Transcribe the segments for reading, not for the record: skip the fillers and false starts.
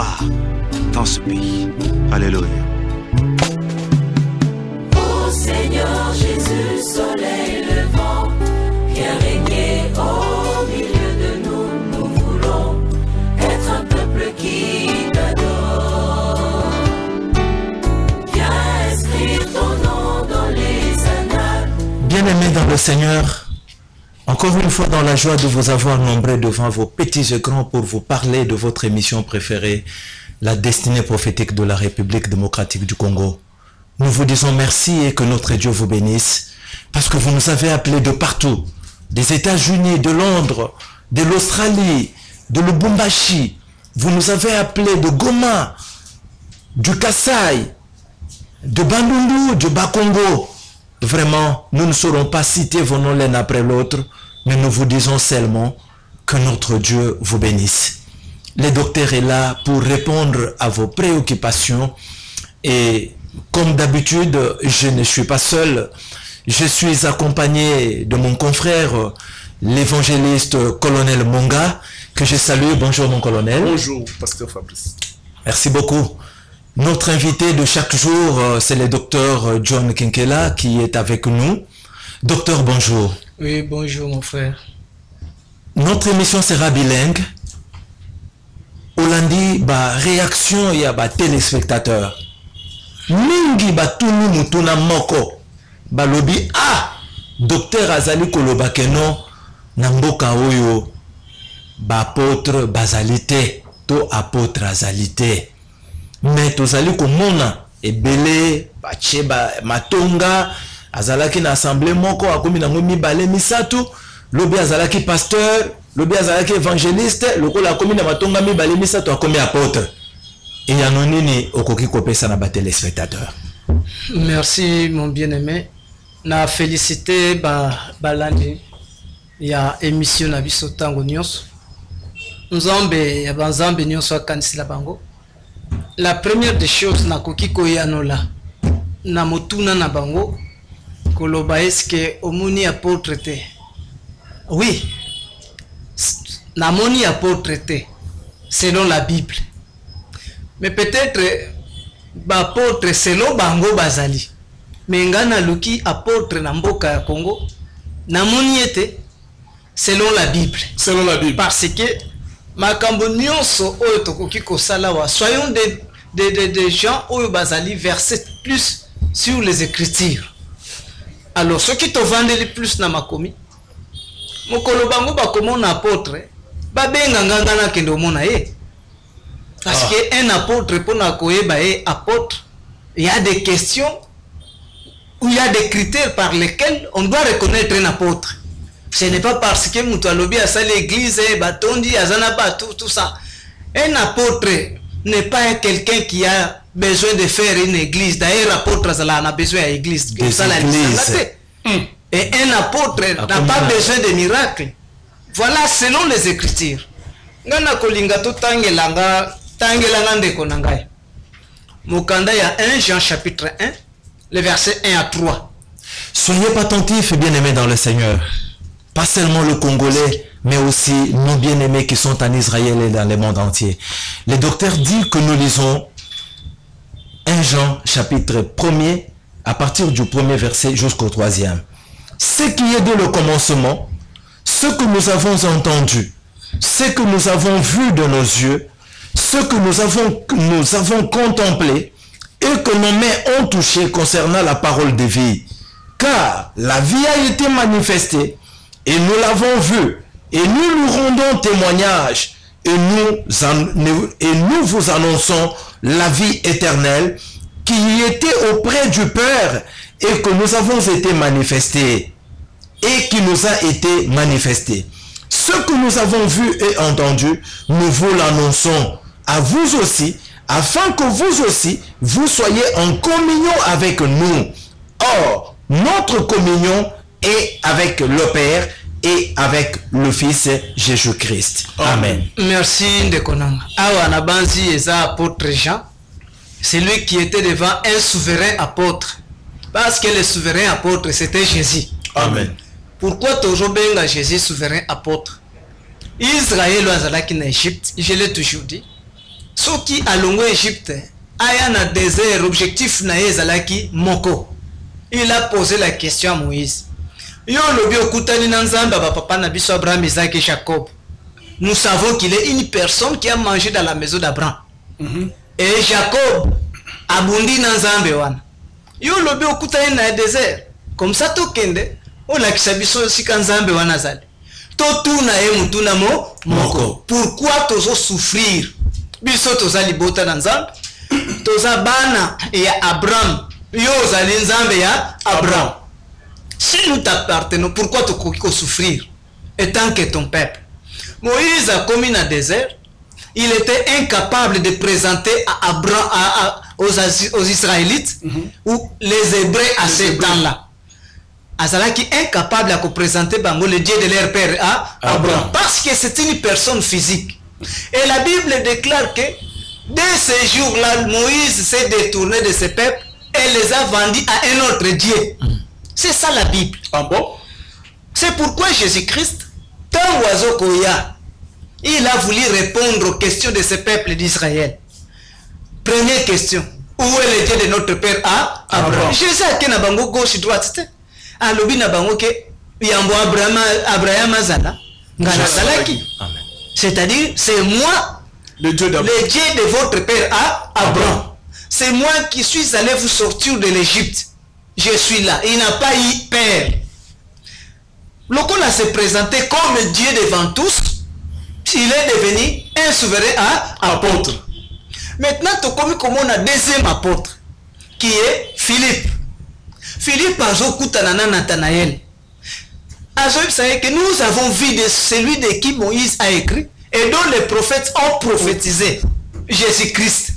gloire dans ce pays. Alléluia. Ô Seigneur Jésus, soleil levant, viens régner au milieu de nous. Nous voulons être un peuple qui t'adore. Viens inscrire ton nom dans les annales. Bien-aimés dans le Seigneur, encore une fois dans la joie de vous avoir nombreux devant vos petits écrans pour vous parler de votre émission préférée, la destinée prophétique de la République démocratique du Congo. Nous vous disons merci et que notre Dieu vous bénisse, parce que vous nous avez appelés de partout, des États-Unis, de Londres, de l'Australie, de Lubumbashi. Vous nous avez appelés de Goma, du Kasaï, de Bandundu, du Bas-Congo. Vraiment, nous ne saurons pas citer vos noms l'un après l'autre, mais nous vous disons seulement que notre Dieu vous bénisse. Le docteur est là pour répondre à vos préoccupations et comme d'habitude, je ne suis pas seul. Je suis accompagné de mon confrère, l'évangéliste colonel Monga, que je salue. Bonjour mon colonel. Bonjour, pasteur Fabrice. Merci beaucoup. Notre invité de chaque jour, c'est le docteur John Kinkela qui est avec nous. Docteur, bonjour. Oui, bonjour mon frère. Notre émission sera bilingue. Olandi, réaction, il y a téléspectateurs. Mingi batunu mutuna moko. Balobi, docteur Azali Kolobakeno, Namboka Oyo, apôtre Bazalité, to apôtre Azalité. Mais tozali komona ebele bache matonga azalaki na assemblée moko akomi na mibale misatu lobi azalaki pasteur lobi azalaki évangéliste lokola akomi na matonga mibale misatu akomi apôtre et yanonini okoki kopesa na ba téléspectateurs. Merci mon bien-aimé. Na félicité balandi ya émission na biso tango nyonso. Nzambe ya banzambe nyonso akanisila bango. La première des choses na koki koyanola na motuna na bango koloba eske omoni apôtre te. Oui, na moni apôtre te selon la Bible. Mais peut-être apôtre selon bango bazali. Mais ngana luki apôtre na mboka ya Congo na moni ete selon la Bible. Selon la Bible. Parce que makambo nyonso oyo tokoki kosala wa soyons des gens oyo bazali versés plus sur les écritures. Alors ceux qui te vendent plus na makomi mokolo bango bakomona apôtre babenga ngangana kende omona ye. Parce que un apôtre pona koyeba ye apôtre, il y a des questions où il y a des critères par lesquels on doit reconnaître un apôtre. Ce n'est pas parce que Moutalobi a sa l'église, Batondi, Azanaba, tout ça. Un apôtre n'est pas quelqu'un qui a besoin de faire une église. D'ailleurs, apôtre a besoin d'une église. Et un apôtre n'a pas besoin de miracles. Voilà selon les Écritures. Ngana kolinga to tangelanga ndeko nangai. Mokanda ya 1 Jean chapitre 1, le verset 1 à 3. Soyez attentifs, bien-aimés dans le Seigneur. Pas seulement le Congolais, mais aussi nos bien-aimés qui sont en Israël et dans le monde entier. Le docteur dit que nous lisons 1 Jean chapitre 1er, à partir du premier verset jusqu'au 3e. Ce qui est dès le commencement, ce que nous avons entendu, ce que nous avons vu de nos yeux, ce que nous avons contemplé et que nos mains ont touché concernant la parole de vie. Car la vie a été manifestée et nous l'avons vue et nous nous rendons témoignage et nous vous annonçons la vie éternelle qui était auprès du Père et que nous avons été manifestés et qui nous a été manifesté. Ce que nous avons vu et entendu, nous vous l'annonçons à vous aussi, afin que vous aussi, vous soyez en communion avec nous. Or, notre communion est avec le Père et avec le Fils Jésus-Christ. Amen. Merci Ndekonanga. Awa nabanzi eza apôtre Jean, c'est lui qui était devant un souverain apôtre. Parce que le souverain apôtre, c'était Jésus. Amen. Pourquoi toujours benga Jésus souverain apôtre? Israël azalaki na Égypte, je l'ai toujours dit. soki alongo Égypte aya na désert objectif na ezalaki moko. Il a posé la question à Moïse. Yo lobi okutani na nzamba ba papa na biso Abraham, Isaac et Jacob. Nous savons qu'il est une personne qui a mangé dans la maison d'Abraham. Et Jacob abundi na nzambe wana. Yo lobi okutani na désert. Comme ça to kende o la kisabiso sika nzambe wana zali. To tuna e mutuna moko. Pourquoi tozo souffrir? Biso toza libota na nzambe. Toza bana ya Abraham. Yo zali nzambe ya Abraham. Si nous t'appartenons, pourquoi te souffrir étant que ton peuple? Moïse a commis un désert. Il était incapable de présenter à Abraham, aux Israélites ou les Hébreux à ce temps-là. Azalaki incapable de présenter le Dieu de leur père à Abraham. Parce que c'est une personne physique. Et la Bible déclare que dès ces jours-là, Moïse s'est détourné de ses peuples et les a vendus à un autre Dieu. C'est ça la Bible. Ah bon? C'est pourquoi Jésus-Christ, tant oiseau koya, il a voulu répondre aux questions de ce peuple d'Israël. Première question. Où est le Dieu de notre père Abraham? Jésus a dit na bango gauche droite. Alobi na bango ke yambo Abraham azala ngana zalaki. C'est-à-dire c'est moi le Dieu de votre père Abraham. C'est moi qui suis allé vous sortir de l'Égypte. Je suis là. Il n'a pas eu père. Lokola s'est présenté comme Dieu devant tous. Il est devenu un souverain apôtre. Maintenant, comme on a deuxième apôtre, qui est Philippe. Philippe a Zokutanana Nathanaël. Vous savez que nous avons vu de celui de qui Moïse a écrit et dont les prophètes ont prophétisé. Jésus-Christ.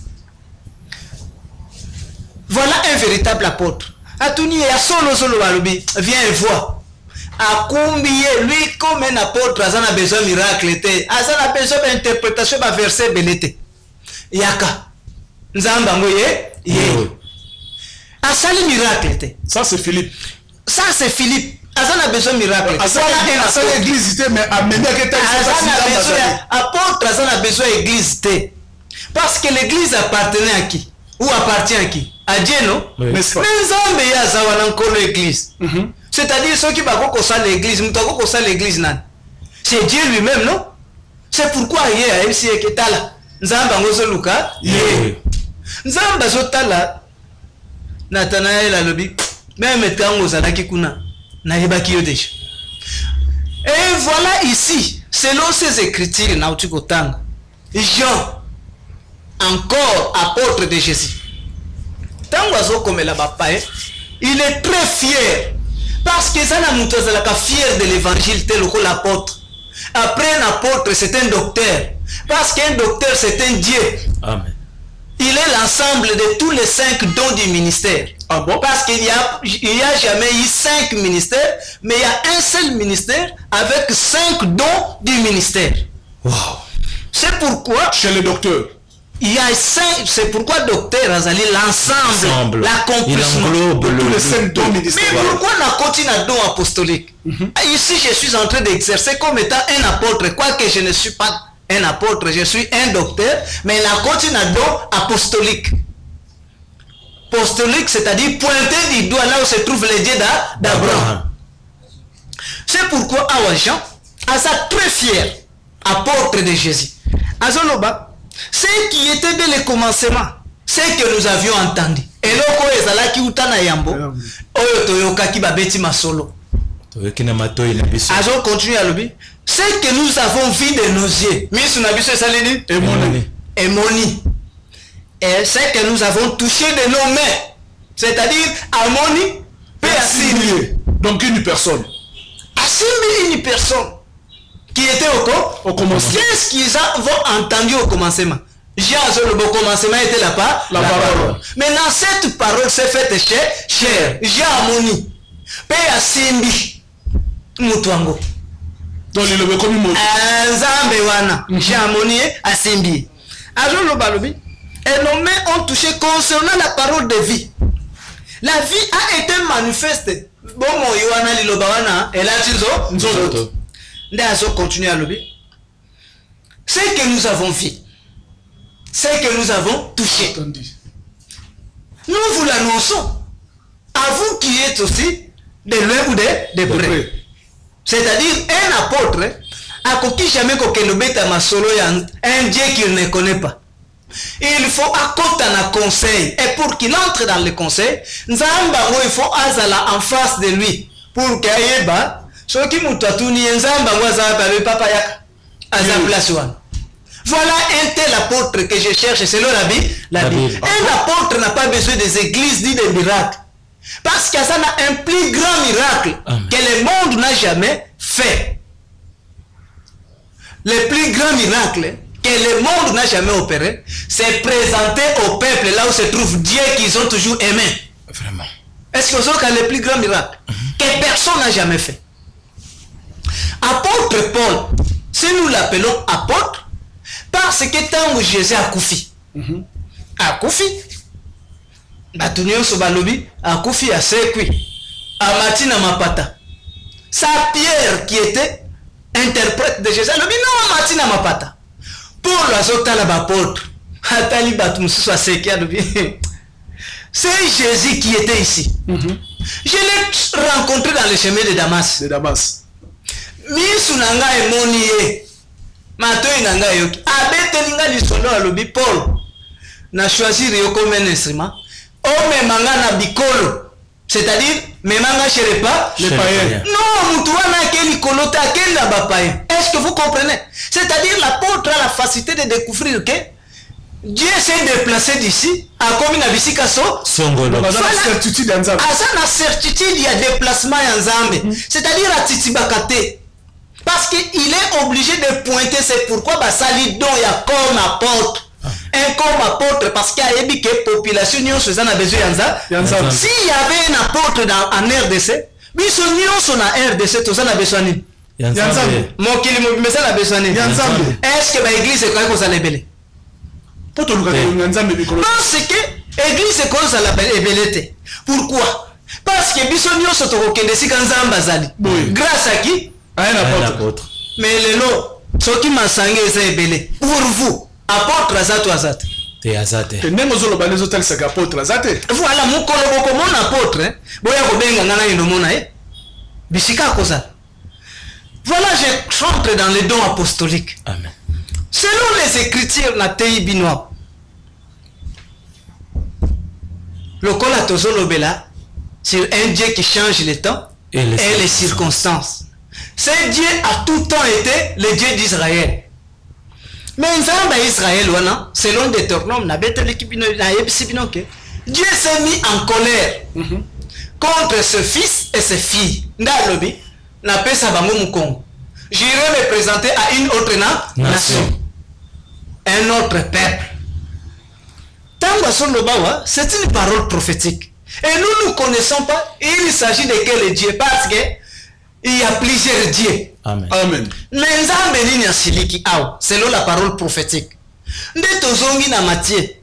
Voilà un véritable apôtre. Atuni ya solo balubi, viens et vois. Akumbiye lui comme un apôtre, azana besoin miracle était, azana besoin d'interprétation ba verset belete. Yaka. Nzamba ngoye ye. Asali miracle était. Ça c'est Philippe. Ça c'est Philippe. Azana besoin miracle. Azana église était mais amené que tel apôtre azana besoin église té. Parce que l'église appartenait à qui? Ou appartient à qui? À Dieu, non? Oui. Mais Nzambe ya zawana encore l'église. C'est-à-dire ceux qui bakoko kosa l'église, mutako kosa l'église nan. C'est Dieu lui-même, non? C'est pourquoi hier à MC Eketala, Nzamba ngozo luka, Nzamba zotala Nathanaël alobi, même tango zalaki kuna, na yebaki yo déjà. Et voilà ici, selon ces écritures na utikotanga, Jean encore apôtre de Jésus. Il est très fier parce que ça n'a pas fier de l'évangile tel que l'apôtre. Après un apôtre, c'est un docteur. Parce qu'un docteur, c'est un Dieu. Amen. Il est l'ensemble de tous les 5 dons du ministère. Ah bon? Parce qu'il n'y a jamais eu 5 ministères, mais il y a un seul ministère avec 5 dons du ministère. Wow. C'est pourquoi chez le docteur. Il y a 5, c'est pourquoi docteur Azali l'ensemble, l'accomplissement. Il englobe tous les 5 dons ministériels. Mais pourquoi on a continué à don apostolique? Ici, je suis en train d'exercer comme étant un apôtre, quoique je ne suis pas un apôtre, je suis un docteur, mais il a continué à don apostolique. Apostolique, c'est-à-dire pointer du doigt là où se trouve le Dieu d'Abraham. C'est pourquoi Awajan, Asa très fier, apôtre de Jésus. Azoloba, ce qui était dès le commencement, ce que nous avions entendu. Et loko ezalaki utana yambo, oyo toyokaki babeti masolo. Azo continue à l'obi. Ce que nous avons vu de nos yeux, Emoni. Et ce que nous avons touché de nos mains, c'est-à-dire Amoni, Assimbi. Donc une personne. Assimbi une personne. Qui était au commencement. Qu'est-ce qu'ils ont entendu au commencement? J'ai le beau commencement était la parole. Maintenant cette parole s'est faite chère. J'ai amoni. Pe asimbi. Mutuango. Donc il le comme mot. Nzambe wana. J'ai amoni asimbi. Ajo le balobi. Et nos mains ont touché concernant la parole de vie. La vie a été manifestée. Bon mo yoana liloba wana. Et là tizo. Continue à lobby. Ce que nous avons vu, ce que nous avons touché. Nous vous l'annonçons. À vous qui êtes aussi de loin ou de près. C'est-à-dire un apôtre, à qui jamais qu'aucun bêta masolo un Dieu qu'il ne connaît pas. Il faut accorder un conseil. Et pour qu'il entre dans le conseil, il faut azala en face de lui. Pour qu'il y ait ce qui m'a voilà un tel apôtre que je cherche selon la Bible. Un apôtre n'a pas besoin des églises ni des miracles. Parce que ça a un plus grand miracle que le monde n'a jamais fait. Le plus grand miracle que le monde n'a jamais opéré, c'est présenter au peuple là où se trouve Dieu qu'ils ont toujours aimé. Vraiment. Est-ce que c'est le plus grand miracle que personne n'a jamais fait? Apôtre Paul, si nous l'appelons apôtre, parce que tant que Jésus a koufi, a koufi, batunyo sobalobi, a koufi a sekui, a matina mapata. C'est Pierre qui était interprète de Jésus. Le non matina mapata. Pour la zota la apôtre, atali batumusu a seki a c'est Jésus qui était ici. Je l'ai rencontré dans le chemin de Damas. Misu nanga emonie. Matoi nanga yoki. Abete ninga lisolo alobi Paul. Na choisir yo comme un instrument. O me manga na bikolo. C'est-à-dire, me manga cherepa les païens. Non, mutuana keli kolota keli na bapaïen. Est-ce que vous comprenez? C'est-à-dire l'apôtre a la facilité de découvrir que Dieu s'est déplacé d'ici à comme une abisikaso. Songolo. Voilà la certitude d'Anzam. À ça, la certitude, il y a déplacement en Zambé. C'est-à-dire à Titibakate. Parce qu'il est obligé de pointer, c'est pourquoi Basalidon, il y a comme apôtre. Un comme apôtre, parce qu'il y a une population, nous avons besoin d'Anzam. S'il y avait un apôtre en RDC, nous sommes en RDC, nous avons besoin de Yanzam. Mon qu'il me met ça la besoin de Yanzam. Est-ce que l'église est quand vous allez belé? Non, c'est que l'église est quand ça l'appelle ébélité. Pourquoi? Parce que bisonio se trouve que des Kanzambazali. Grâce à qui? À un apôtre. Mais les lots, ce qui m'a sangé est ébélé. Pour vous, apôtre Azat ou Azat. T'es Azat. Même aux autres, hôtels, c'est apôtre Azat. Voilà, mon collègue, mon apôtre. Boya Kobenga Nana Indomona. Bisika Kosa. Voilà, je rentre dans les dons apostoliques. Amen. Selon les Écritures, la Tei Binois, le Kolatozo Lobela, c'est un Dieu qui change les temps et les circonstances. Ce Dieu a tout le temps été le Dieu d'Israël. Mais Israël, selon Deutéronome, Dieu s'est mis en colère contre ce fils et ses filles. J'irai me présenter à une autre nation. Un autre peuple. C'est une parole prophétique. Et nous ne connaissons pas, il s'agit de quel Dieu, parce que il y a plusieurs dieux. Amen. Amen. Selon la parole prophétique. Dans Matthieu,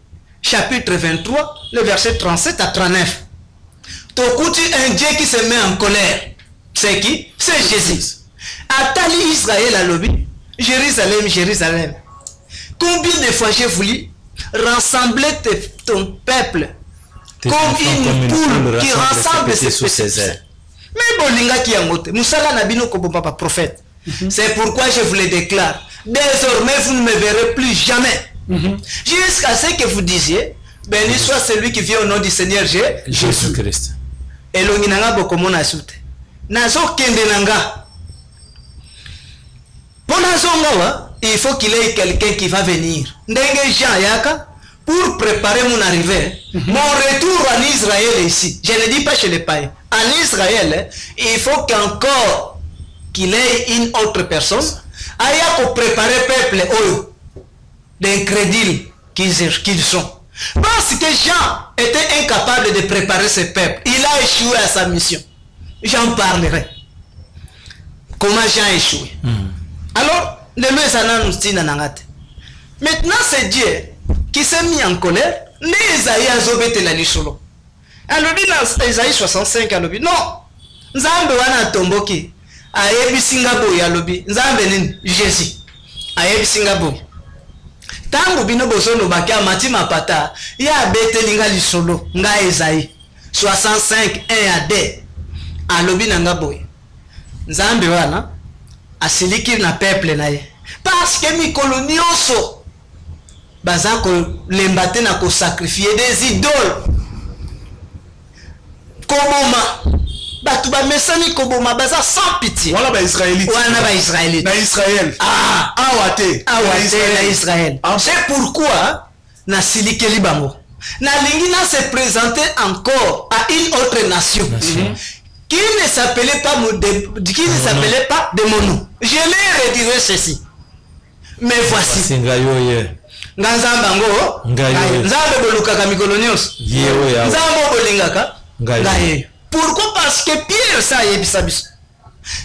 chapitre 23, le verset 37 à 39. Tokuti un Dieu qui se met en colère. C'est qui? C'est Jésus. Atali Israël à l'objet. Jérusalem, Jérusalem. Combien de fois j'ai voulu rassembler ton peuple comme une poule qui rassemble ses ailes. Mais Bolinga qui a monté, Moussala Nabino comme papa prophète. C'est pourquoi je vous le déclare. Désormais, vous ne me verrez plus jamais. Jusqu'à ce que vous disiez, béni soit celui qui vient au nom du Seigneur Jésus-Christ. Et l'onginanga bokomona soute. Nazo kendenanga. Pour Nazongawa, il faut qu'il y ait quelqu'un qui va venir. Ndenge Jean Yaka, pour préparer mon arrivée, mon retour en Israël ici. Je ne dis pas chez les païens. En Israël, il faut qu'encore qu'il ait une autre personne. Aya pour préparer le peuple d'incrédules qu'ils sont. Parce que Jean était incapable de préparer ce peuple. Il a échoué à sa mission. J'en parlerai. Comment Jean a échoué. Alors, maintenant c'est Dieu qui s'est mis en colère. Alors, dans Isaïe 65, non. Nzambe wana tomboki. Ayebi Singapore yalobi. Nzambe ni Jésus. Ayebi Singapore. tango bino bosono bakia mati mapata ya betelinga lisolo nga Esaïe 65 1 à 2 alobi nanga boy nzambe wana asiliki na peuple na ye parce que mikolo nyonso baza ko lembate na ko sacrifier des idoles koboma batu ba mesani koboma baza sans pitié wana ba israélite na Israël awate na Israël c'est pourquoi na silikeli bango na lingi na se présenter encore à une autre nation qui ne s'appelait pas de mon nom. Je leur dirai ceci. Mais voici. Nganzambango. Nzambe bolukaka mikolo nyonso. Nzambe bolingaka. Pourquoi? Parce que Pierre ça yebisa biso.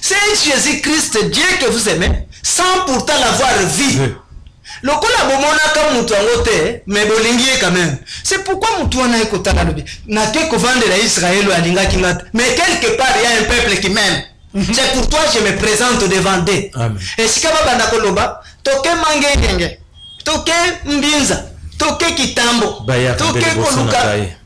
C'est Jésus-Christ, Dieu que vous aimez, sans pourtant l'avoir vu. Lokola bomonaka mutu angote mais bolingi quand même. C'est pourquoi mutu wana ekotana lobi. Na ke ko vendre la Israël alinga kingata. Mais quelque part il y a un peuple qui m'aime. C'est pour toi je me présente devant d'eux. Et si kaba banda koloba, toke mangenge. Toke mbinza. Toke kitambo. Toke koluka.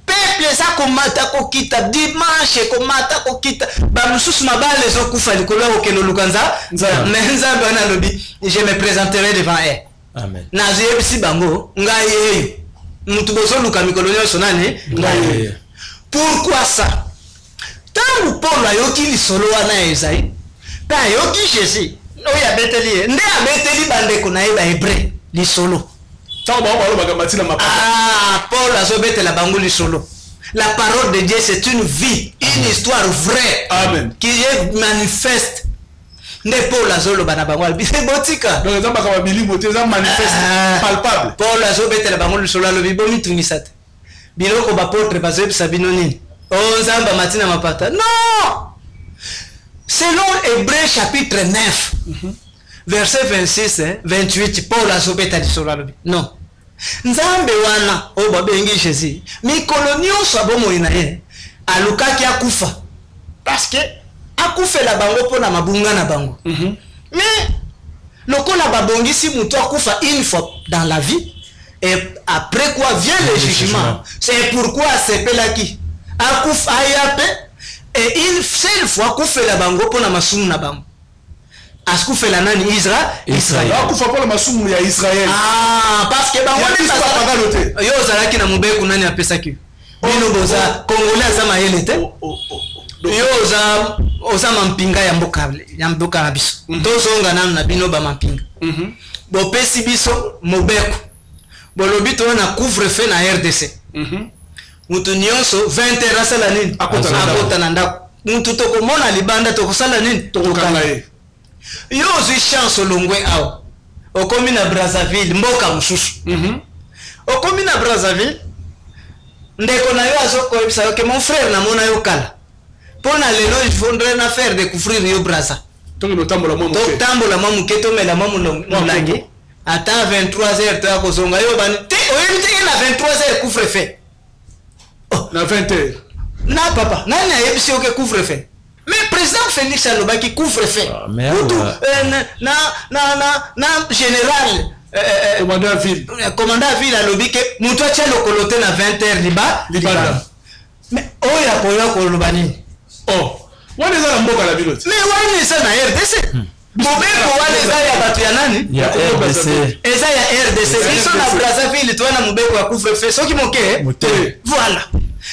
Peuple ça komata kokita dimanche komata kokita ba mususu mabale zo kufa likolo okelo lukanza. Mais nzambe wana lobi, je me présenterai devant eux. Amen. Nazo yebisi bango ngaye mutu bozo luka mikolo nyonso nani ngaye. Pourquoi ça? Tangu Paul ayoki lisolo wana Esaïe pa ayoki Jésus oya beteli nde abeteli bandeko na ye ba hébreu lisolo. Paul azobetela bango lisolo. La parole de Dieu c'est une vie, une histoire vraie. Amen. Qui est manifeste. Ne Paul azolo bana bango albise botika. Donc ça bakaba bilimo te ça manifeste palpable. Paul azobetela bango lisolo lobi bomi tungisate. Biloko ba porte bazeb sabino nini. Oh nzamba matina mapata. Non. Selon Hébreux chapitre 9. Verset 26 28 Paul azobeta lisolo lobi. Non. Nzambe wana o babengi Jésus. Mikolo nyonso abomoyi na ye. Alukaki akufa. Parce que akufela bango pona mabunga na bango. Mais lokola babongisi mutu akufa une fois dans la vie et après quoi vient le jugement. C'est pourquoi sepelaki akufa ayape et une seule fois akufela bango pona masumu na bango. Askufela nani Israël. Akufa pona masumu ya Israël. Parce que bango ni yo zalaki na mubeku nani apesaki. Bino boza Congolais za mayele te. Yo oza mampinga ya mboka na biso. Tozonga nanu na bino ba mampinga. Bopesi biso mobeko. Bolobi to na couvre-feu na RDC. Mutu nyonso 20h asala nini? Akota na ndako. Mutu tokomona libanda tokosala nini? Tokokanga ye. Yo ozwi chance olongwe awa. Okomi na Brazzaville mboka mususu. Okomi na Brazzaville ndeko na yo azokoyebisa yo ke mon frère na mona yo kala. Pour na lelo il faudrait na faire découvrir yo Brazza. Tongo tambola mamuke. Tambola mamuke to mela mamulangi. Ata 23h ta kozonga yo bani. Te oyebite na 23h couvre-feu. Oh, na 20h. Na papa, nani ayebisi yo ke couvre-feu? Mais président Félix Alobaki couvre-feu. Na général commandant ville alobi ke mutu atia lokolo te na 20h libanda. Mais oya koya koloba nini? Oh, wana eza na mboka la bilote. Mais wana eza na RDC. Mobeko wana eza ya batu ya nani? Ya RDC. Eza ya RDC. Biso na Brazzaville toana mobeko ya couvre-feu. Soki moke. Voilà.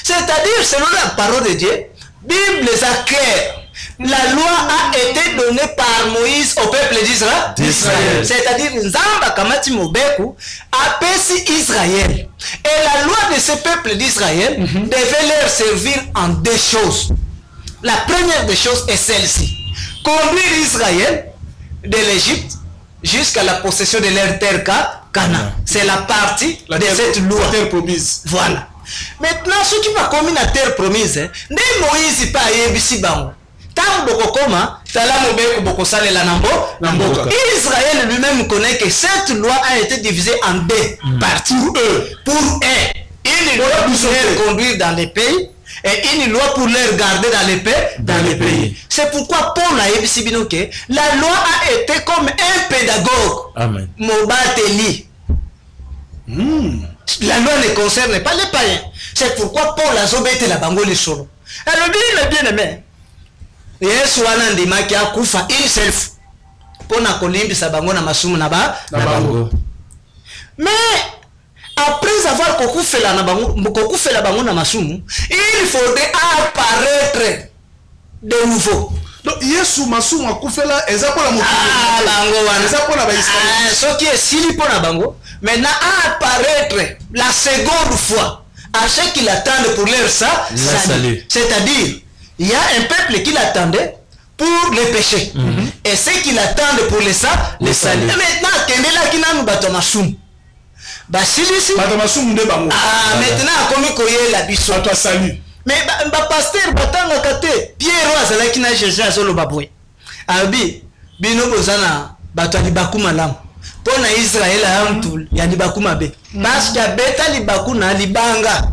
C'est-à-dire selon la parole de Dieu, Bible est claire. La loi a été donnée par Moïse au peuple d'Israël. C'est-à-dire Nzamba kamati mobeko apesi Israël. Et la loi de ce peuple d'Israël devait leur servir en deux choses. La première des choses est celle-ci. Conduire Israël de l'Égypte jusqu'à la possession de leur terre Canaan. C'est la partie de cette loi. La terre promise. Voilà. Maintenant, ceux qui va commis la terre promise, ne Moïse pas yebisi bango. Tant bokokoma, tala mobeko bokosale la namboka. Israël lui-même connaît que cette loi a été divisée en deux parties. Pour eux, une loi pour les conduire dans les pays et une loi pour les garder dans les pays. C'est pourquoi Paul a yebisi bino que la loi a été comme un pédagogue. Amen. Mobateli. La loi ne concerne pas les païens. C'est pourquoi Paul a zobete la bango les solo. Alors bien aimé. Yesu wana ndimaki akufa himself. Pona kolimbisa bango na masumu na bango. Mais après avoir kokufela bango na masumu, il faudrait apparaître de nouveau. Donc Yesu masumu akufela ezapola mokili. Ah bango wana. Ezapola ba Israël. Ce qui est sili pona bango, maintenant apparaître la seconde fois à ceux qui l'attendent pour leur salut. C'est-à-dire, il y a un peuple qui l'attendait pour les péchés. Et ceux qui l'attendent pour les salut. Et maintenant, Kendela qui n'a pas masumu. Basilisi. Ah, maintenant, comme il y a la biso. Salut. Mais pasteur batanga kate Pierre azala ki na Jésus azolo babwe. Abi bino bozana bato ali bakuma lam. Pona Israël a mtul ya li bakuma be. Parce que beta li bakuna libanga.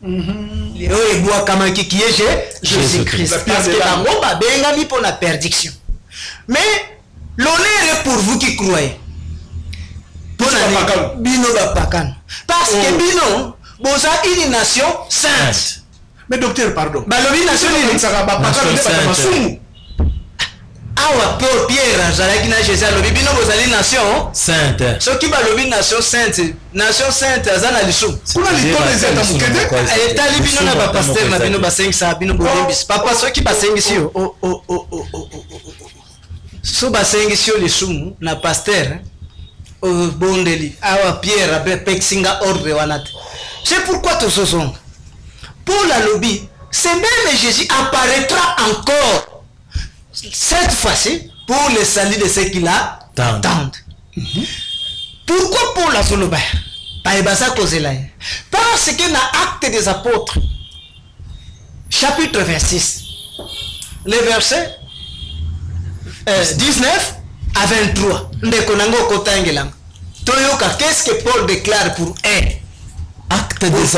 Leo eboa kama ki Jésus-Christ. Parce que bango ba benga mi pona perdiction. Mais l'honneur est pour vous qui croyez. Pona bino ba pakan. Parce que bino boza une nation sainte. Mais docteur, pardon. Balobi nation sainte. Awa Paul Pierre azalaki na Jésus alobi bino bozali nation sainte. Soki balobi nation sainte azana liso. Kuna litone zeta mukende. Etali bino na ba pasteur na bino basengisa bino bolimbisi. Papa soki basengisi yo. So basengisi yo lisumu na pasteur bondeli. Awa Pierre abe pexinga ordre wanate. C'est pourquoi tous ce sont. Pour la lobby, c'est même Jésus apparaîtra encore cette fois-ci pour le salut de ceux qui l'attendent. Pourquoi pour la soloba? Parce que dans Actes des Apôtres, chapitre 26, les versets 19 à 23, qu'est-ce que Paul déclare pour eux? Acte des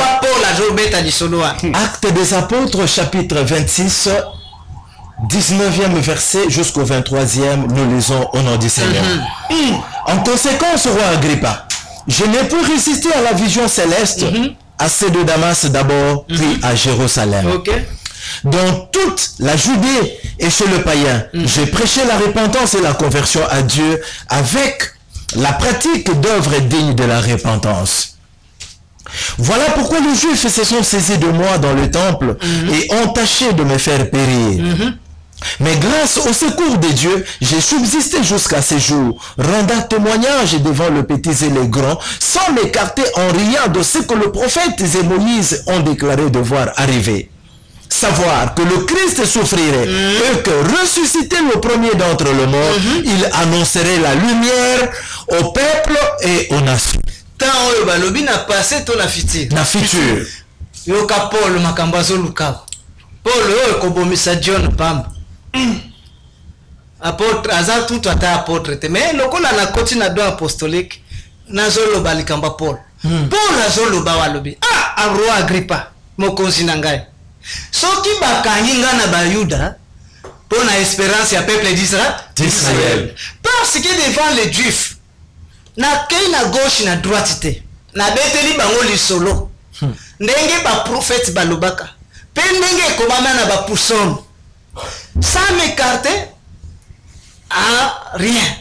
Apôtres, chapitre 26, 19e verset jusqu'au 23e, nous lisons au nom du Seigneur. En conséquence, roi Agrippa, je n'ai pu résister à la vision céleste, à celle de Damas d'abord, puis à Jérusalem. Dans toute la Judée et chez le païen, j'ai prêché la repentance et la conversion à Dieu avec la pratique d'œuvres dignes de la repentance. Voilà pourquoi les Juifs se sont saisis de moi dans le temple et ont tâché de me faire périr. Mais grâce au secours de Dieu, j'ai subsisté jusqu'à ce jour, rendant témoignage devant les petits et les grands, sans m'écarter en rien de ce que le prophète et Moïse ont déclaré devoir arriver. Savoir que le Christ souffrirait et que ressuscité le premier d'entre les morts, il annoncerait la lumière au peuple et aux nations. Tant oyo balobi na passé to na futur. Na futur. Yoka Paul makambazo luka. Paul oyo kobomisa John Pamba. Apôtre azal tout ata apôtre te mais lokola na koti na do apostolique nazolo balikamba Paul. Paul azolo ba walobi. Ah roi Agrippa mokonzi na ngai. Soki bakanginga na bayuda pour na espérance ya peuple d'Israël. Parce que devant les Juifs na kei na gauche na droite te na beteli bango lisolo ndenge ba prophète balobaka pe ndenge komama na ba pouson sans m'écarter à rien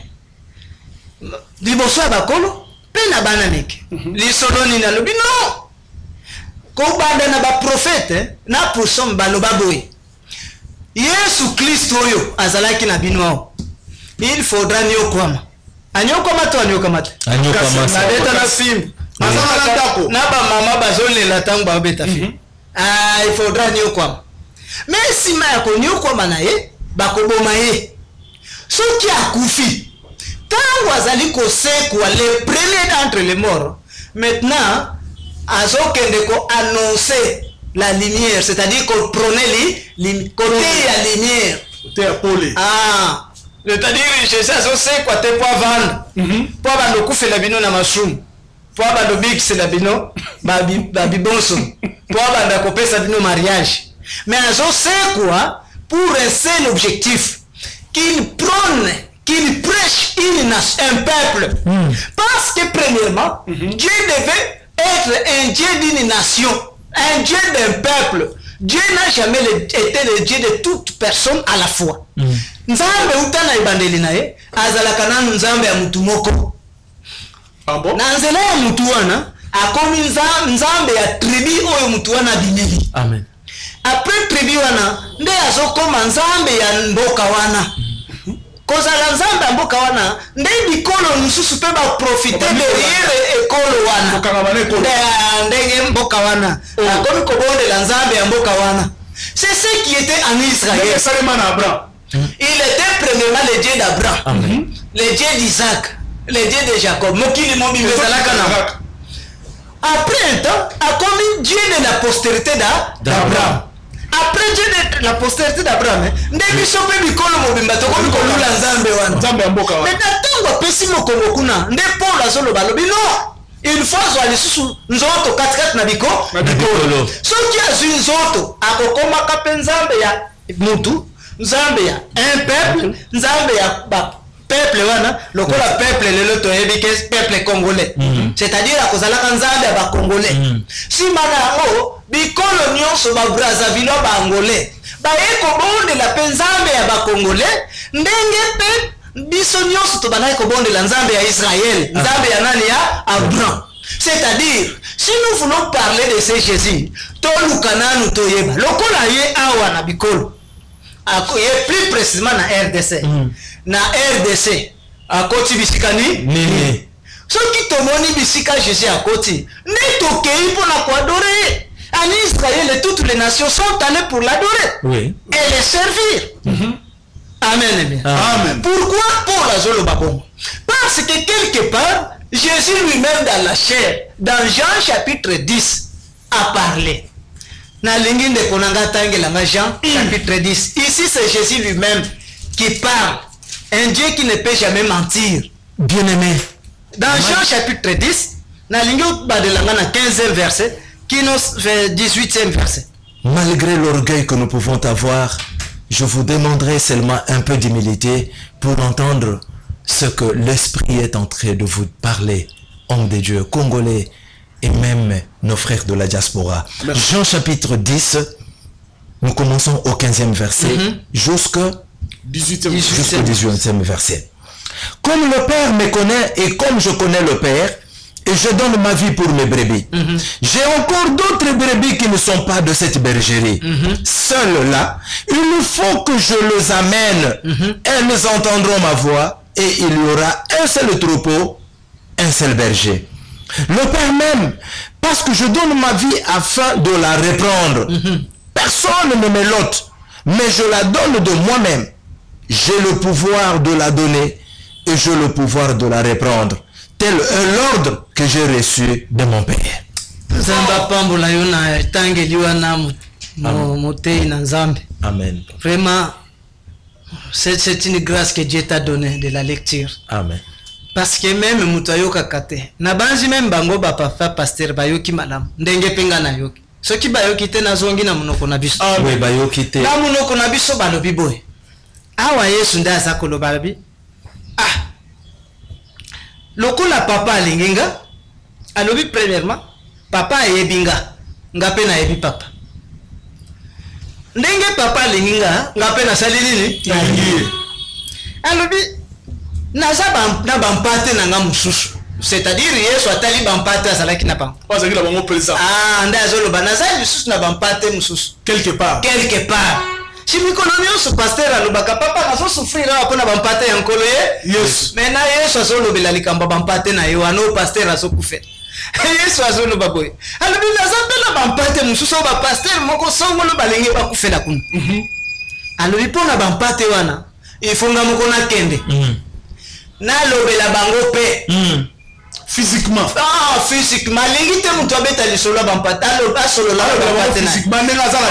liboso ya bakolo pe na bana meke lisolo ni na lobi non ko banda na ba prophète na pouson baloba boye Yesu Kristo oyo azalaki na bino il faudra nyokwama anyokoma to anyokoma te anyokoma sa beta na film na ba mama bazolela tango ba beta film il faudra nyokwama mais si ma ya ko nyokwama na ye bakoboma ye soki akufi tango azali ko sekwa le premier d'entre les morts maintenant azokende ko annoncer la lumière, c'est-à-dire qu'on prenait les côté la lumière côté apolé c'est-à-dire Jésus c'est quoi te pour vendre pour ba lokufe la bino na mashroom pour ba do big c'est la bino ba bonso pour ba da kopesa bino mariage mais azo c'est quoi pour un seul objectif qu'il prône qu'il prêche un peuple. Parce que premièrement, Dieu devait être un Dieu d'une nation, un Dieu d'un peuple. Dieu n'a jamais été le Dieu de toute personne à la fois. Nzambe utana ibandeli naye azalaka nanu nzambe ya mutu moko. Ah bon? Na nzela ya mutu wana akomi nzambe ya tribu oyo mutu wana bineli. Amen. Après tribu wana nde azokoma nzambe ya mboka wana. Kozala nzambe ya mboka wana nde bikolo mususu pe ba profiter derrière ekolo wana. Ndenge mboka wana akomi kobondela nzambe ya mboka wana. C'est ce qui était en Israël. Il était premièrement le Dieu d'Abraham, le Dieu d'Isaac, le Dieu de Jacob. Après un temps, a commis Dieu de la postérité d'Abraham. Après Dieu de la postérité d'Abraham, mais il faut aller sous nzoto 4 na biko so qui a une nzoto akokoma kapenzambe ya mutu nzambe ya un peuple nzambe ya ba peuple wana lokola peuple lelo to ebike peuple congolais c'est-à-dire akozala nzambe ya ba congolais si mana ngo bikolo nyonso ba Brazzaville ba angolais ba eko bonde la penzambe ya ba congolais ndenge pe biso nyonso to bana ko bonde la nzambe ya Israël nzambe ya nani ya Abraham. C'est-à-dire si nous voulons parler de ce Jésus to lukananu to yeba lokola ye awa na bikolo akoye plus précisément na RDC na RDC akoti bisikani nini soki tomoni bisika Jésus akoti ne tokei pour na ko adorer en Israël. Toutes les nations sont allées pour l'adorer et les servir. Amen. Amen. Pourquoi pour la zolo babon? Parce que quelque part, Jésus lui-même dans la chair, dans Jean chapitre 10, a parlé. Na lingi de konanga tangelanga Jean chapitre 10. Ici c'est Jésus lui-même qui parle. Un Dieu qui ne peut jamais mentir. Bien-aimé. Dans Jean chapitre 10, na lingi badelanga na 15e verset, qui nous fait 18e verset. Malgré l'orgueil que nous pouvons avoir, je vous demanderai seulement un peu d'humilité pour entendre ce que l'Esprit est en train de vous parler, hommes de Dieu, Congolais et même nos frères de la diaspora. Merci. Jean chapitre 10, nous commençons au 15e verset jusqu'au 18e verset. Comme le Père me connaît et comme je connais le Père, et je donne ma vie pour mes brebis. J'ai encore d'autres brebis qui ne sont pas de cette bergerie. Seuls là, il faut que je les amène. Elles entendront ma voix et il y aura un seul troupeau, un seul berger. Le Père même, parce que je donne ma vie afin de la reprendre. Personne ne me l'ôte, mais je la donne de moi-même. J'ai le pouvoir de la donner et j'ai le pouvoir de la reprendre. Tel est l'ordre que j'ai reçu de mon Père. Amen. Vraiment, c'est une grâce que Dieu t'a donnée de la lecture. Amen. Parce que même Moutayo Kakate, Nabanji même Bango Bapa Pasteur Bayoki Madame, Ndenge Penga Nayoki. Ce qui Bayoki te Nazongi na Munoko Nabiso. Oui, Bayoki te. Na Munoko Nabiso Balobi Boy. Awa Yesu nda Zakolo Balobi. Ah! Lokola papa alinginga alobi premièrement papa ayebinga ngape na yebi papa ndenge papa alinginga ngape na sali nini alobi naza na bampate na nga mususu c'est-à-dire Yesu atali bampate azalaki na bango azalaki na bango président nda azoloba naza mususu na bampate mususu quelque part si mikonomi oso pasteur alobaka papa nazo souffrir apo na bampate ya nkolo ye yes mais na Yesu azolobela likamba bampate na yo ano pasteur azokufa Yesu azoloba boy alobi naza pela bampate mususu ba pasteur moko songolo balenge bakufela kuna alobi pona bampate wana ifunga moko na kende na lobela bango pe physiquement physiquement lingite mutu abeta lisolo bampata lo basolo la bampate na physiquement nengaza la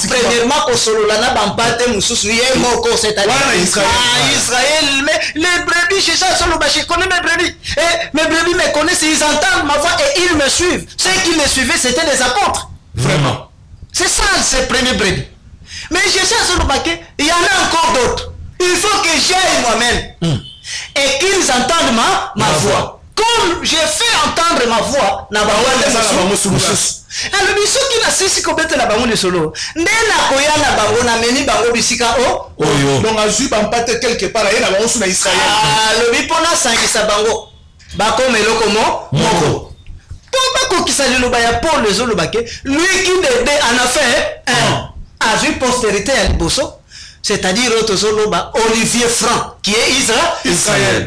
premièrement ko solo la na bampate mususu ye moko c'est-à-dire Israël mais les brebis chez ça solo ba je connais mes brebis et mes brebis me connaissent, ils entendent ma voix et ils me suivent. Ceux qui les suivaient c'était les apôtres. Vraiment. C'est ça ces premiers brebis. Mais Jésus solo ba il y en a encore d'autres. Il faut que j'aille moi-même. Et qu'ils entendent ma voix. Comme j'ai fait entendre ma voix, na alors biso qui na sisi ko betela bango de solo. Ndena koya na bango na meni bango bisika donc azui bampate quelque part et na bango sur Israël. Le bipona sangisa bango. Bako meloko moko. Pour bako kisali lo baya Paul les olobake, lui qui en a fait azui postérité à liboso. C'est-à-dire Olivier Franc qui est Israël.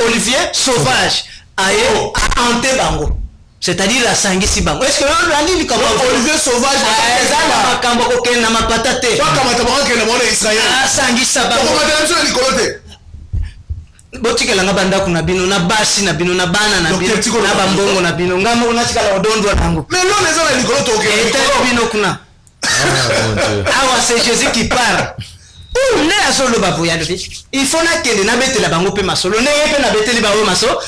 Olivier Sauvage a hanté Bango. C'est-à-dire la Sangisi Bango. Est-ce que Olivier Sauvage botikelanga banda kuna bino na basi na bino na bana na bino na bambongo na bino ngamo unatikala odondwa nango mais non les gens likolo to ke bino kuna ah c'est Jésus qui parle il faut na kende na betela bango pe masolo ne yepe na beteli bango masolo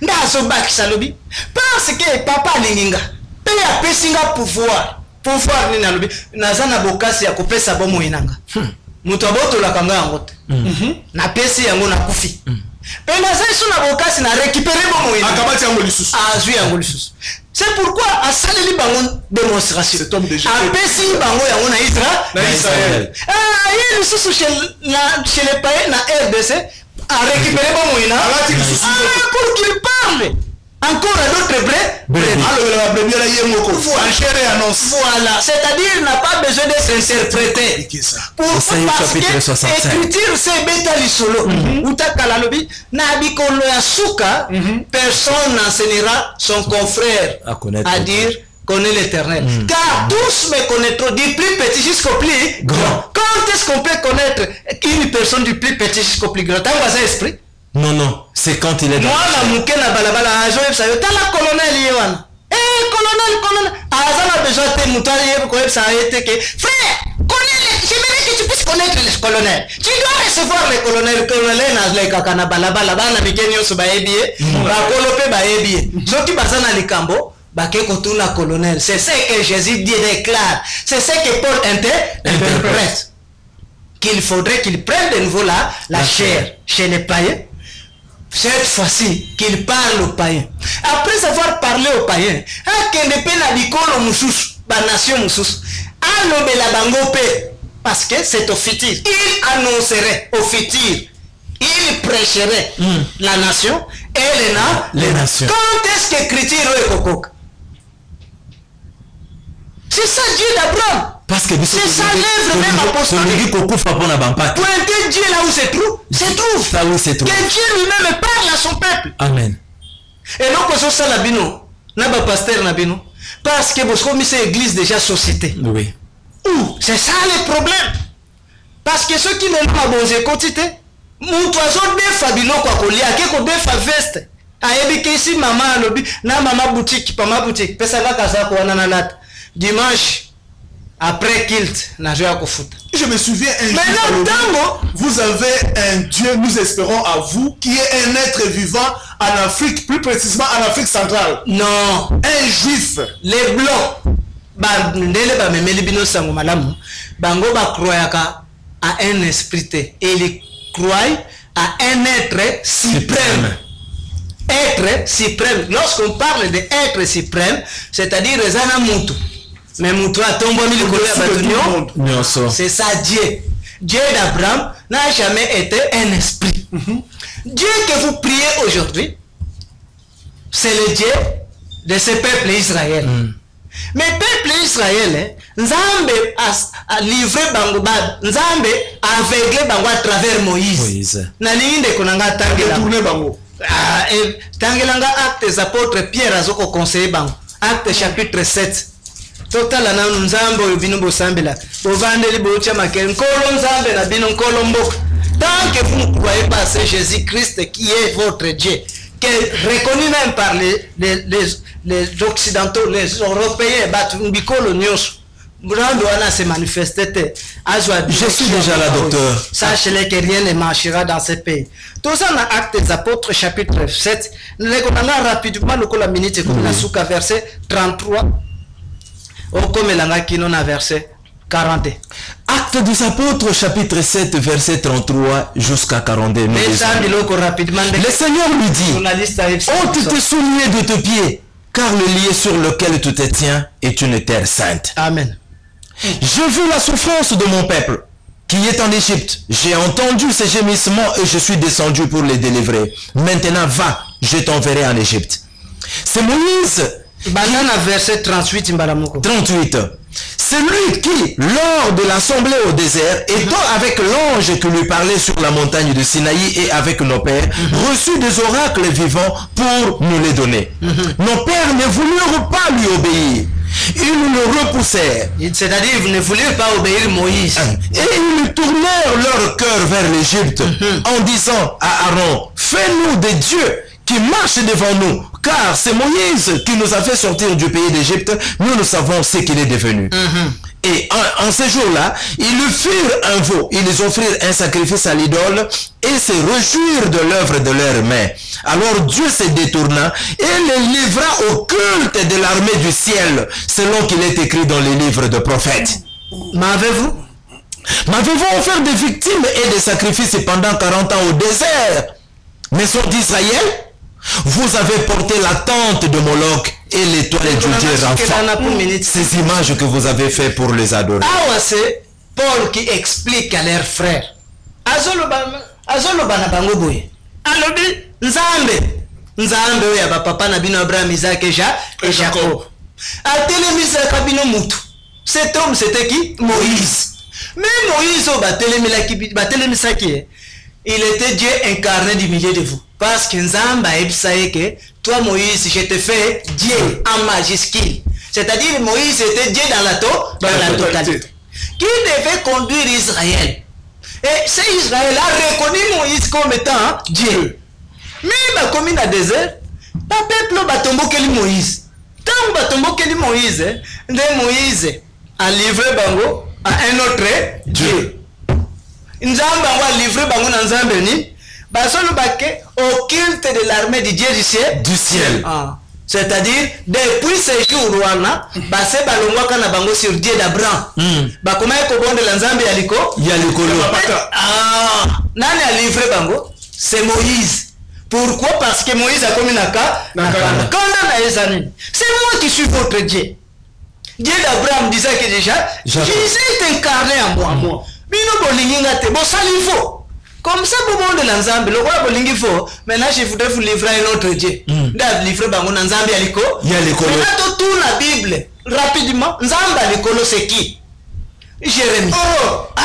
nda so bakisa lobi parce que papa linginga pe ya pesinga pouvoir ni na lobi nazana bokasi ya kopesa bomo inanga mutu abotola kanga yango te na pesi yango na kufi pe na saiso na bokasi na récupérer bomo inanga akamati yango lisusu azui yango lisusu. C'est pourquoi à Saleli Bangon démonstration. Cet homme de Jésus. À Pessi Bango yango na Israël. Il est chez les païens na RDC à récupérer bomo inanga pour qu'il parle. Encore un autre vrai. Voilà, c'est-à-dire n'a pas besoin d'être interprété. Parce que l'écriture c'est bétali solo. Utakala Nabikolo Yasuka, personne n'enseignera son confrère à dire connaît l'Éternel. Car tous me connaîtront du plus petit jusqu'au plus grand. Quand est-ce qu'on peut connaître une personne du plus petit jusqu'au plus grand? T'as un esprit? Non, c'est quand il est dans moi la mouke na balabala ajoye ça ta la colonel yewana colonel azala besoin de moutali yeb ko ça a été que frère colonel j'aimerais que tu puisses connaître les colonels, tu dois recevoir les colonels na le kakana balabala bana mikenyo so ba ebie ba kolope ba ebie soki bazana likambo bake kotuna colonel. C'est ce que Jésus dit, déclare, c'est ce que Paul interprète, qu'il faudrait qu'il prenne de nouveau la chair chez les païens. Cette fois-ci, qu'il parle aux païens. Après avoir parlé aux païens, parce que c'est au futur. Il annoncerait au futur. Il prêcherait la nation et les nations. Quand est-ce que l'écriture est coco? C'est ça Dieu d'Abraham. Parce que c'est ça l'œuvre même apostolique. Pointer Dieu là où se trouve, là où se trouve. Que Dieu lui-même parle à son peuple. Amen. Et donc c'est ça la bino, n'a pas pasteur na bino, parce que vous commisez l'église déjà société. Oui. C'est ça le problème. Parce que ceux qui n'ont pas bon quantité, mon oiseau de fabilo quoi colia, quelque de fa veste. Ayebi ici maman lobby, na maman boutique, pas ma boutique, pesa la casa ko ananalat. Dimanche après kilt na joué à foot. Je me souviens un jour, vous avez un Dieu, nous espérons à vous, qui est un être vivant en Afrique, plus précisément en Afrique centrale. Non, un juif. Les blancs, bandele ba memeli bino sango malamu, bango ba croyaka à un esprit et ils croient à un être suprême. Être suprême. Lorsqu'on parle d'être suprême, c'est-à-dire Rezana Moutou. Mais Moutou a tombé c'est ça Dieu. Dieu d'Abraham n'a jamais été un esprit. Dieu que vous priez aujourd'hui, c'est le Dieu de ce peuple Israël. Mais peuple Israël, Nzambe a livré Bango, Nzambe a aveuglé Bango à travers Moïse. Nalinde konanga tangela. Tangelanga acte des apôtres Pierre Azoko conseiller Bango. Acte chapitre 7. Total na Nzambe obino bosambela. Bovandeli bocha maken kolo Nzambe na bino kolo mbok. Tant que vous ne croyez pas c'est Jésus-Christ qui est votre Dieu, qui est reconnu même par les occidentaux, les européens, je suis déjà là, docteur. Sachez-le que rien ne marchera dans ce pays. Tout ça dans Actes des Apôtres, chapitre 7. Nous regardons rapidement la minute comme la souka verset 33. Comme la verset 40. Actes des apôtres, chapitre 7, verset 33 jusqu'à 42. nous lisons. Le Seigneur lui dit, ôte tes souliers de tes pieds, car le lieu sur lequel tu te tiens est une terre sainte. Amen. J'ai vu la souffrance de mon peuple qui est en Égypte. J'ai entendu ses gémissements et je suis descendu pour les délivrer. Maintenant va, je t'enverrai en Égypte. C'est Moïse. Banana verset 38. 38. C'est lui qui, lors de l'assemblée au désert, étant avec l'ange qui lui parlait sur la montagne de Sinaï et avec nos pères, reçut des oracles vivants pour nous les donner. Nos pères ne voulurent pas lui obéir. Ils le repoussèrent. C'est-à-dire, vous ne voulez pas obéir Moïse. Et ils tournèrent leur cœur vers l'Égypte en disant à Aaron, fais-nous des dieux qui marchent devant nous, car c'est Moïse qui nous a fait sortir du pays d'Égypte. Nous savons ce qu'il est devenu. Et en ces jours-là, ils firent un veau. Ils offrirent un sacrifice à l'idole et se réjouirent de l'œuvre de leurs mains. Alors Dieu se détourna et les livra au culte de l'armée du ciel, selon qu'il est écrit dans les livres de prophètes. M'avez-vous offert des victimes et des sacrifices pendant 40 ans au désert, maison d'Israël? Vous avez porté la tente de Moloch et l'étoile du Dieu Rapha. Ces images que vous avez fait pour les adorer. Ah, c'est Paul qui explique à leurs frères. Azoloba na bango boye. Alobi Nzambe oya ba papa na bino Abraham, Isaac et Jacob. Atelemisa kabino mutu. Cet homme c'était qui? Moïse. Mais Moïse batelemisa qui? Il était Dieu incarné du milieu de vous. Parce que Nzamba ebsaye que toi Moïse, je te fais Dieu en majuscule. C'est-à-dire Moïse était Dieu dans la totalité. Qui devait conduire Israël. Et c'est Israël a reconnu Moïse comme étant Dieu. Mais comme il a désert, le peuple va tomber Moïse. Tant que tomber Moïse, Moïse a livré Bango à un autre Dieu. Nzamba a livré Bango dans Nzamba ni. Basolo baké au culte de l'armée du Dieu du ciel. Ah. C'est-à-dire depuis ces jours wana basé balongwa kana bango sur Dieu d'Abraham. Bakoma ko bonde la Nzambe yaliko ah, nani a livré bango? C'est Moïse. Pourquoi? Parce que Moïse a commis naka. C'est moi qui suis votre Dieu. Dieu d'Abraham disait que déjà Jésus est incarné en moi. Bino bolinginga te bo salifo. Comme ça, pour monde de l'ensemble, le roi Bolingifo, maintenant je voudrais vous livrer un autre Dieu. Livrer Bango Nzambi Aliko. Maintenant, tout la Bible, rapidement, Nzambi Aliko, c'est qui? Jérémie. Oh! Ah,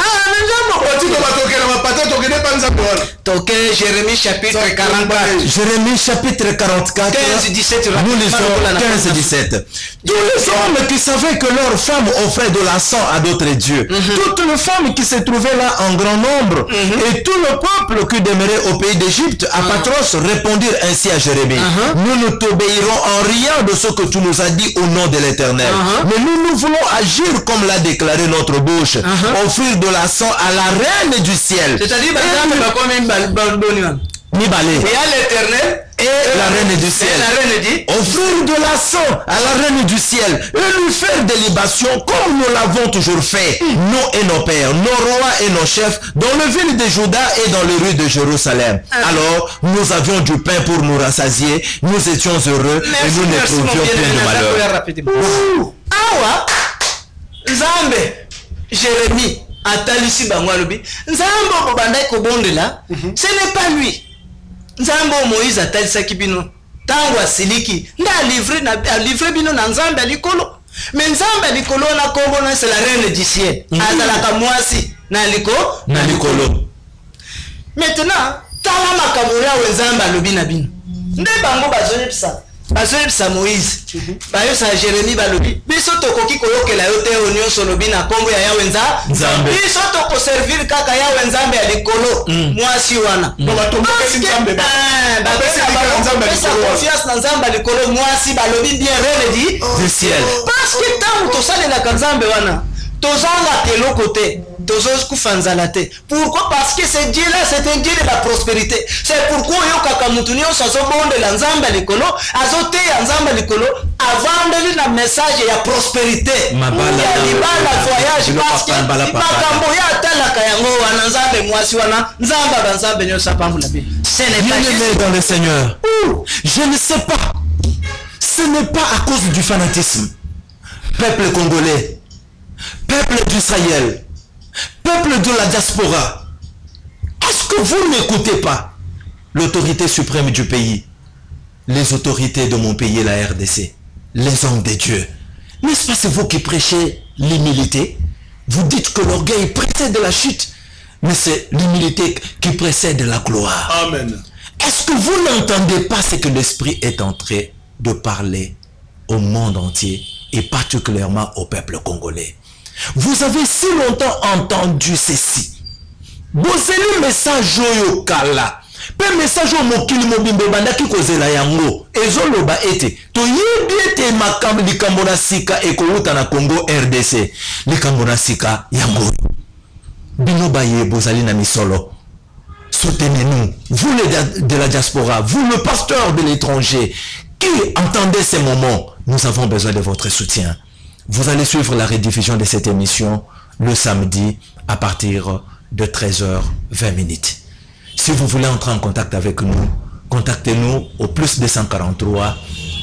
Jérémie chapitre 44. Jérémie chapitre 44. 15-17. Nous lisons 15-17. Tous les hommes qui savaient que leurs femmes offraient de la sang à d'autres dieux, toutes les femmes qui se trouvaient là en grand nombre, et tout le peuple qui demeurait au pays d'Égypte, à Patros, répondirent ainsi à Jérémie. Nous ne t'obéirons en rien de ce que tu nous as dit au nom de l'Éternel. Mais nous voulons agir comme l'a déclaré notre bouche, offrir de la sang à la reine du ciel. C'est-à-dire, et à l'Éternel et la reine du ciel. La reine dit, offrir de la sang à la reine du ciel et lui faire des libations comme nous l'avons toujours fait, nous et nos pères, nos rois et nos chefs, dans les villes de Juda et dans les rues de Jérusalem. Alors, nous avions du pain pour nous rassasier, nous étions heureux et nous ne trouvions plus de malheur. Awa, Nzambe, Jérémie, Atalisi Bangwalubi, Nzambo Bobandai Kobondela, ce n'est pas lui. Nzambo Moïse Atalisa Kibino, Tangwa Siliki, n'a livré Bino Nzambe Alikolo. Mais Nzambe Alikolo na Kobona, c'est la reine du ciel. Azalaka Moasi, Nalikolo. Maintenant, Talama Kaburia ou Nzambe Alobina Bino. Nde Bango Bazonipsa. Bazonipsa Moïse. Bayo sa Jérémie Balobi. Biso tokoki koyokela yote onyo solobi na kombo ya Yawe Nzambe. Biso toko servir kaka Yawe Nzambe Alikolo. Mwasi wana. Confiance na Nzambe Alikolo mwasi balobi bien reine du ciel. Parce que tant to sale na Nzambe wana. Tozanga kelo côté. Pourquoi? Parce que ce Dieu-là, c'est un Dieu de la prospérité. C'est pourquoi yo kaka mutunio sazo bonde la Nzamba likolo, azote ya Nzamba likolo, avandeli na message ya prospérité ya libala voyage parce que makambo ya atalaka yango wana nzambe mwasi wana nzamba banzambe nyosa pamvula bi bien-aimé dans le Seigneur, je ne sais pas, ce n'est pas à cause du fanatisme. Peuple congolais, peuple d'Israël, peuple de la diaspora, est-ce que vous n'écoutez pas l'autorité suprême du pays, les autorités de mon pays, la RDC, les hommes de Dieu? N'est-ce pas c'est vous qui prêchez l'humilité? Vous dites que l'orgueil précède la chute, mais c'est l'humilité qui précède la gloire. Amen. Est-ce que vous n'entendez pas ce que l'Esprit est en train de parler au monde entier et particulièrement au peuple congolais? Vous avez si longtemps entendu ceci. Boseli message oyo kala. Pe message o mokili mobimbe bandaki kozela yango. Ezoloba ete toyebi ete makambo likambo na sika ekouta na Congo RDC. Likambo na sika yango. Bino baye bozali na misolo. Soutenez-nous, vous de la diaspora, vous le pasteur de l'étranger, qui entendez ces moments, nous avons besoin de votre soutien. Vous allez suivre la rediffusion de cette émission le samedi à partir de 13h20. Si vous voulez entrer en contact avec nous, contactez-nous au plus 243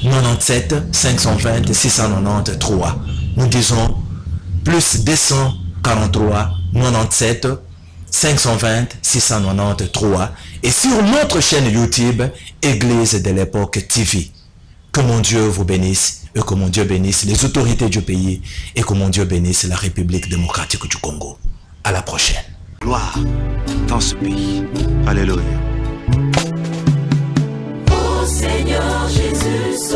97 520 693. Nous disons plus 243 97 520 693 et sur notre chaîne YouTube Église de l'époque TV. Que mon Dieu vous bénisse et que mon Dieu bénisse les autorités du pays et que mon Dieu bénisse la République démocratique du Congo. À la prochaine. Gloire dans ce pays. Alléluia. Ô Seigneur Jésus.